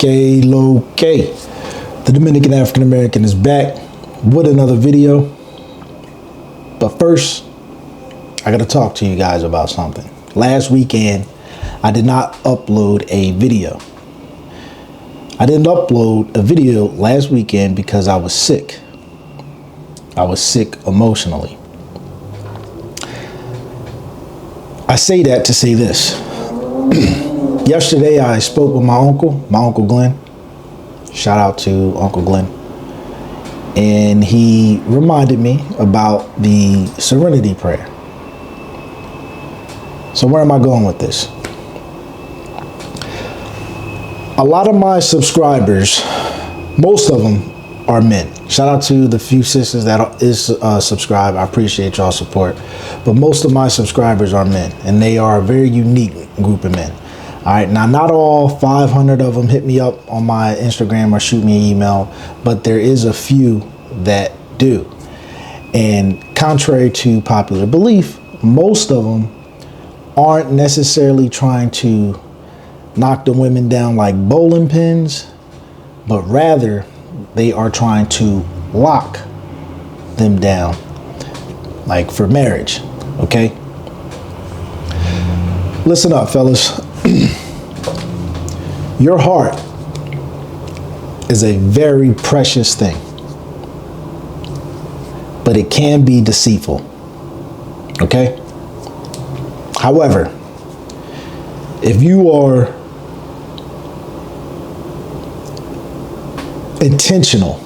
Que lo que. The Dominican African American is back with another video. But first, I gotta talk to you guys about something. Last weekend, I did not upload a video. I didn't upload a video last weekend because I was sick. I was sick emotionally. I say that to say this. Yesterday, I spoke with my Uncle Glenn. Shout out to Uncle Glenn. And he reminded me about the serenity prayer. So where am I going with this? A lot of my subscribers, most of them are men. Shout out to the few sisters that is subscribed. I appreciate y'all's support. But most of my subscribers are men, and they are a very unique group of men. All right, now not all 500 of them hit me up on my Instagram or shoot me an email, but there is a few that do. And contrary to popular belief, most of them aren't necessarily trying to knock the women down like bowling pins, but rather they are trying to lock them down, like for marriage, okay? Listen up, fellas. Your heart is a very precious thing, but it can be deceitful, okay? However, if you are intentional,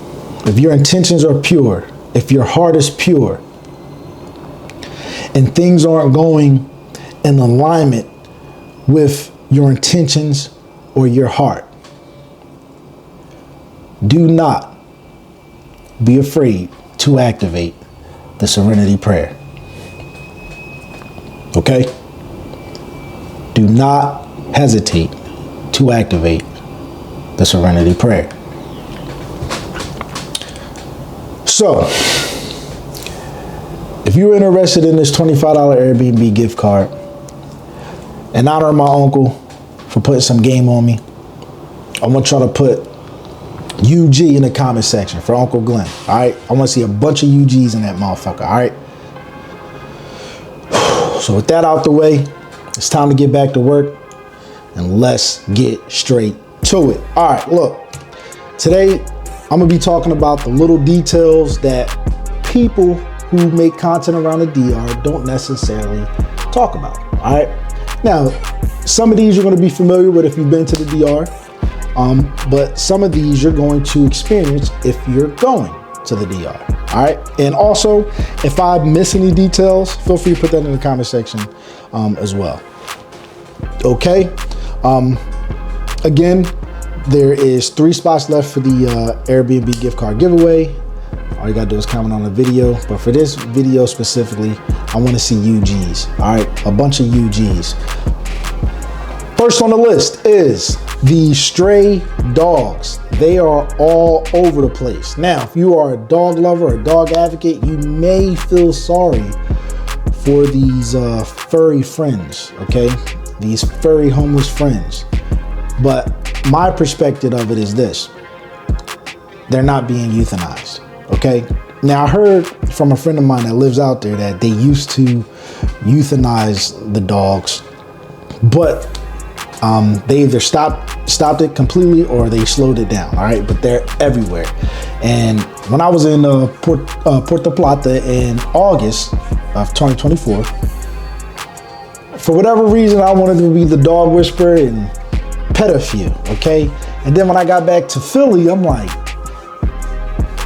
if your intentions are pure, if your heart is pure, and things aren't going in alignment with your intentions or your heart, do not be afraid to activate the serenity prayer. Okay? Do not hesitate to activate the serenity prayer. So, if you're interested in this $25 Airbnb gift card, in honor of my uncle for putting some game on me, I want y'all to put UG in the comment section for Uncle Glenn. All right, I want to see a bunch of UGs in that motherfucker. All right. So with that out the way, it's time to get back to work, and let's get straight to it. All right, look, today I'm gonna be talking about the little details that people who make content around the DR don't necessarily talk about. All right. Now, some of these you're going to be familiar with if you've been to the DR, but some of these you're going to experience if you're going to the DR. All right. And also, if I miss any details, feel free to put that in the comment section as well. Okay. Again, there is 3 spots left for the Airbnb gift card giveaway. All you gotta do is comment on the video. But for this video specifically, I want to see UGs. All right, a bunch of UGs. First on the list is the stray dogs. They are all over the place. Now, if you are a dog lover, a dog advocate, you may feel sorry for these furry friends, okay? These furry homeless friends. But my perspective of it is this: they're not being euthanized, okay? Now, I heard from a friend of mine that lives out there that they used to euthanize the dogs, but they either stopped it completely or they slowed it down, all right? But they're everywhere. And when I was in Puerto Plata in August of 2024, for whatever reason, I wanted to be the dog whisperer and pet a few, okay? And then when I got back to Philly, I'm like,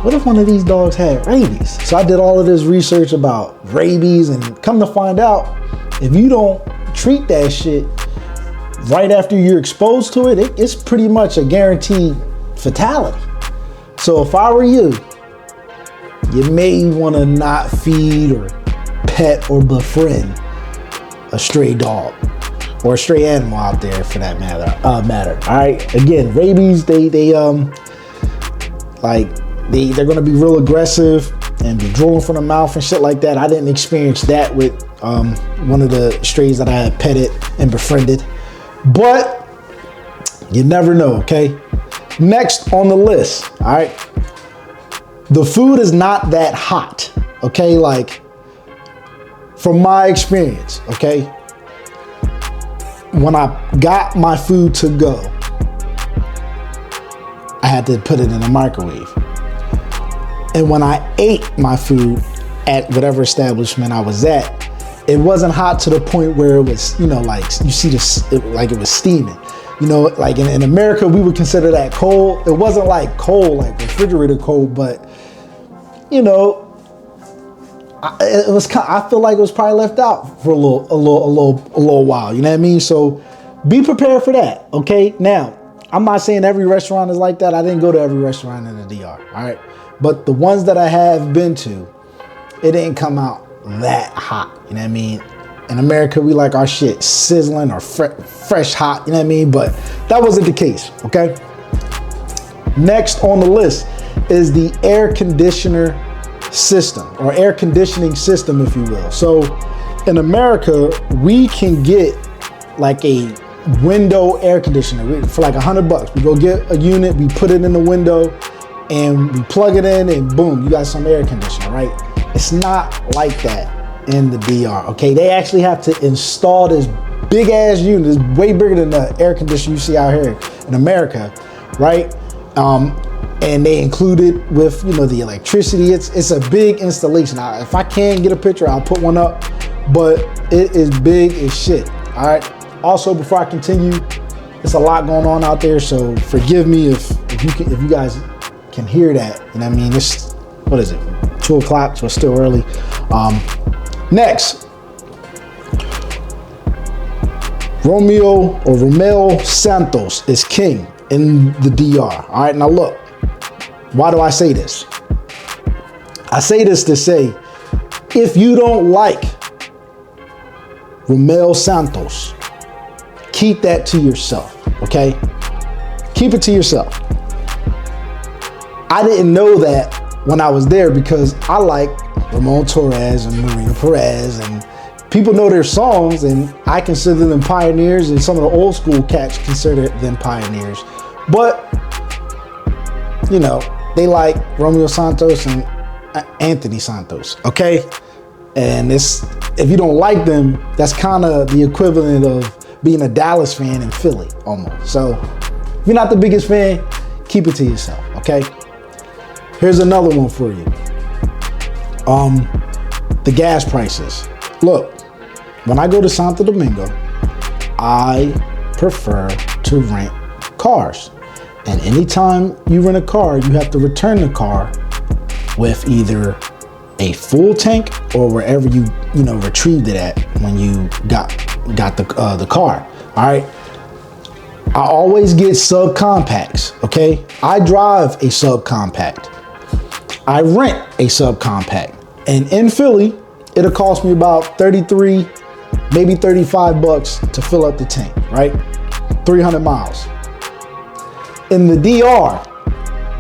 what if one of these dogs had rabies? So I did all of this research about rabies, and come to find out, if you don't treat that shit right after you're exposed to it, it's pretty much a guaranteed fatality. So if I were you, you may want to not feed or pet or befriend a stray dog or a stray animal out there for that matter. All right. Again, rabies, they're gonna be real aggressive and be drooling from the mouth and shit like that. I didn't experience that with one of the strays that I had petted and befriended, but you never know, okay? Next on the list, all right, the food is not that hot, okay? Like, from my experience, okay? When I got my food to go, I had to put it in the microwave. And when I ate my food at whatever establishment I was at, it wasn't hot to the point where it was, you know, like you see this, like it was steaming. You know, like in America, we would consider that cold. It wasn't like cold, like refrigerator cold, but you know, it was. I feel like it was probably left out for a little while. You know what I mean? So be prepared for that. Okay. Now, I'm not saying every restaurant is like that. I didn't go to every restaurant in the DR. All right, but the ones that I have been to, it didn't come out that hot. You know what I mean? In America, we like our shit sizzling or fresh hot, you know what I mean? But that wasn't the case, okay? Next on the list is the air conditioner system, or air conditioning system, if you will. So in America, we can get like a window air conditioner for like $100. We go get a unit, we put it in the window, and we plug it in, and boom, you got some air conditioner, right? It's not like that in the DR, okay? They actually have to install this big ass unit. It's way bigger than the air conditioner you see out here in America, right? And they include it with, you know, the electricity. It's a big installation. Now, if I can get a picture, I'll put one up, but it is big as shit, all right? Also, before I continue, there's a lot going on out there, so forgive me if you guys can hear that. You know what I mean? It's, what is it, 2 o'clock, so it's still early. Next, Romeo Santos is king in the DR. All right, now look, why do I say this? I say this to say, if you don't like Romeo Santos, keep that to yourself, okay? Keep it to yourself. I didn't know that when I was there because I like Ramon Torres and Marina Perez, and people know their songs, and I consider them pioneers, and some of the old school cats consider them pioneers. But, you know, they like Romeo Santos and Anthony Santos, okay? And if you don't like them, that's kind of the equivalent of being a Dallas fan in Philly, almost. So if you're not the biggest fan, keep it to yourself, okay? Here's another one for you. The gas prices. Look, when I go to Santo Domingo, I prefer to rent cars. And anytime you rent a car, you have to return the car with either a full tank or wherever you retrieved it at when you got the car. All right. I always get subcompacts. Okay. I drive a subcompact. I rent a subcompact. And in Philly, it'll cost me about 33, maybe 35 bucks to fill up the tank, right? 300 miles. In the DR,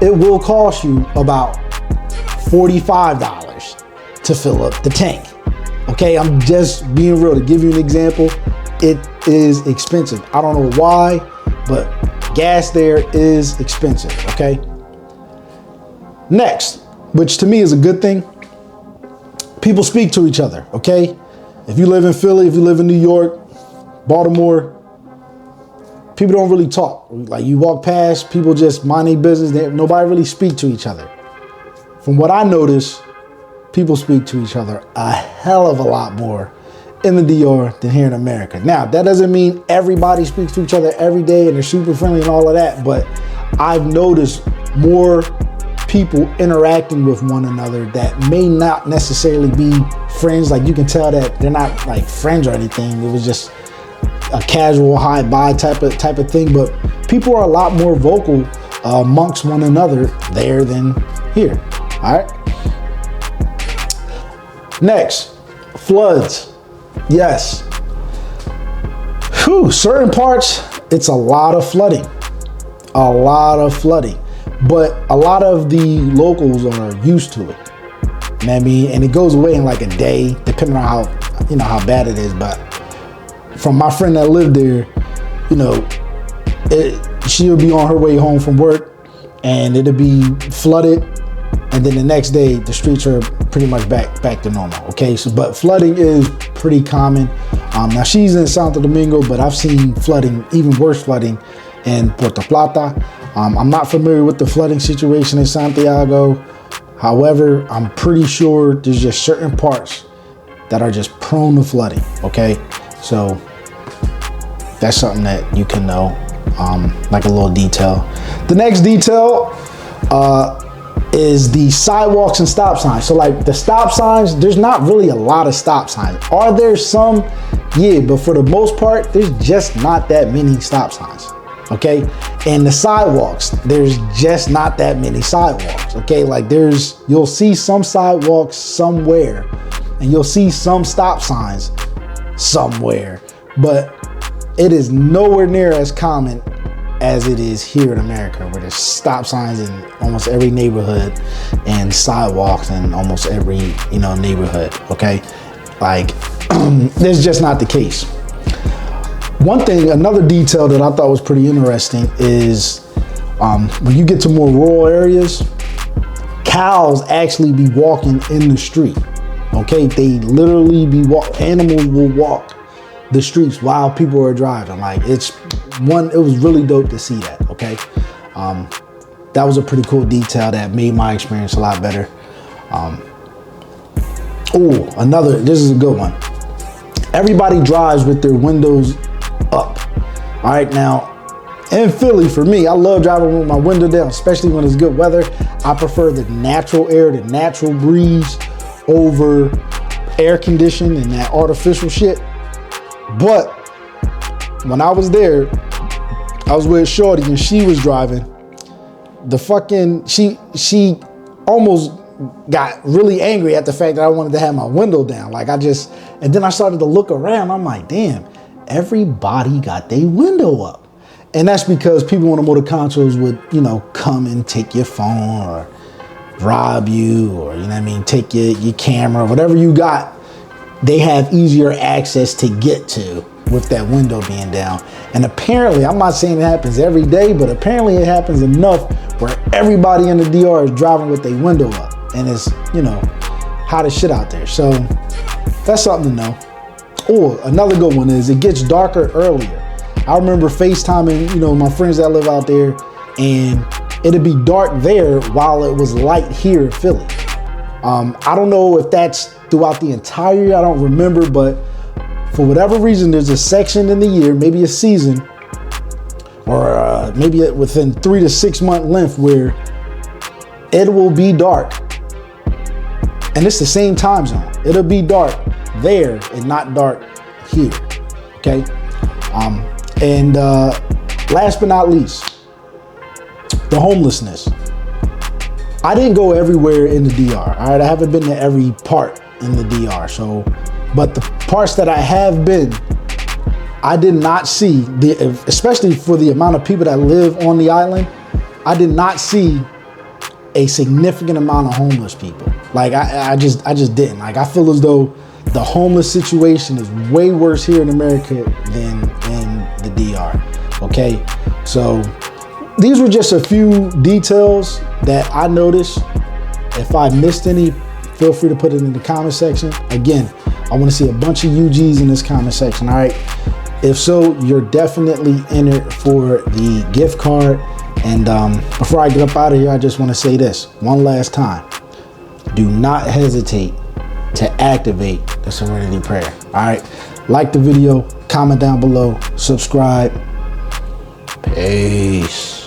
it will cost you about $45 to fill up the tank. Okay, I'm just being real. To give you an example, it is expensive. I don't know why, but gas there is expensive, okay? Next, which to me is a good thing, people speak to each other, okay? If you live in Philly, if you live in New York, Baltimore, people don't really talk. Like, you walk past, people just mind their business. Nobody really speak to each other. From what I notice, people speak to each other a hell of a lot more in the DR than here in America. Now, that doesn't mean everybody speaks to each other every day and they're super friendly and all of that, but I've noticed more people interacting with one another that may not necessarily be friends. Like, you can tell that they're not like friends or anything. It was just a casual hi bye type of thing, but people are a lot more vocal amongst one another there than here. All right. Next, floods. Yes. Whew, certain parts, it's a lot of flooding. A lot of flooding. But a lot of the locals are used to it. You know what I mean? And it goes away in like a day, depending on how bad it is. But from my friend that lived there, she'll be on her way home from work and it'll be flooded, and then the next day the streets are pretty much back to normal. Okay, so but flooding is pretty common. Now she's in Santo Domingo, but I've seen flooding, even worse flooding, in Puerto Plata. I'm not familiar with the flooding situation in Santiago. However, I'm pretty sure there's just certain parts that are just prone to flooding. Okay, so that's something that you can know, like a little detail. The next detail is the sidewalks and stop signs. So like the stop signs, there's not really a lot of stop signs. Are there some? Yeah, but for the most part, there's just not that many stop signs. Okay, and the sidewalks, there's just not that many sidewalks. Okay, like you'll see some sidewalks somewhere, and you'll see some stop signs somewhere, but it is nowhere near as common as it is here in America, where there's stop signs in almost every neighborhood and sidewalks in almost every, neighborhood. Okay, like that's just not the case. One thing, another detail that I thought was pretty interesting is when you get to more rural areas, cows actually be walking in the street. Okay, they literally animals will walk the streets while people are driving. Like it was really dope to see that. Okay, that was a pretty cool detail that made my experience a lot better. This is a good one. Everybody drives with their windows up. All right, now in Philly, for me, I love driving with my window down, especially when it's good weather. I prefer the natural air, the natural breeze over air conditioning and that artificial shit. But when I was there, I was with Shorty and she was driving. She almost got really angry at the fact that I wanted to have my window down. And then I started to look around. I'm like, damn, everybody got their window up. And that's because people on the motor controls would, come and take your phone or rob you, or, take your camera, whatever you got. They have easier access to get to with that window being down. And apparently, I'm not saying it happens every day, but apparently it happens enough where everybody in the DR is driving with their window up. And it's, hot as shit out there. So that's something to know. Or another good one is it gets darker earlier. I remember FaceTiming, my friends that live out there, and it'd be dark there while it was light here in Philly. I don't know if that's throughout the entire year, I don't remember, but for whatever reason, there's a section in the year, maybe a season, or maybe within 3 to 6 month length where it will be dark. And it's the same time zone. It'll be dark there and not dark here, okay? And last but not least, the homelessness. I didn't go everywhere in the DR, all right? I haven't been to every part in the DR, but the parts that I have been, I did not see, especially for the amount of people that live on the island, I did not see a significant amount of homeless people. Like I just didn't. Like I feel as though the homeless situation is way worse here in America than in the DR. Okay, so these were just a few details that I noticed. If I missed any, feel free to put it in the comment section. Again, I want to see a bunch of UGs in this comment section. All right, if so, you're definitely entered for the gift card. And before I get up out of here, I just want to say this one last time. Do not hesitate to activate the Serenity Prayer. All right, like the video, comment down below, subscribe. Peace.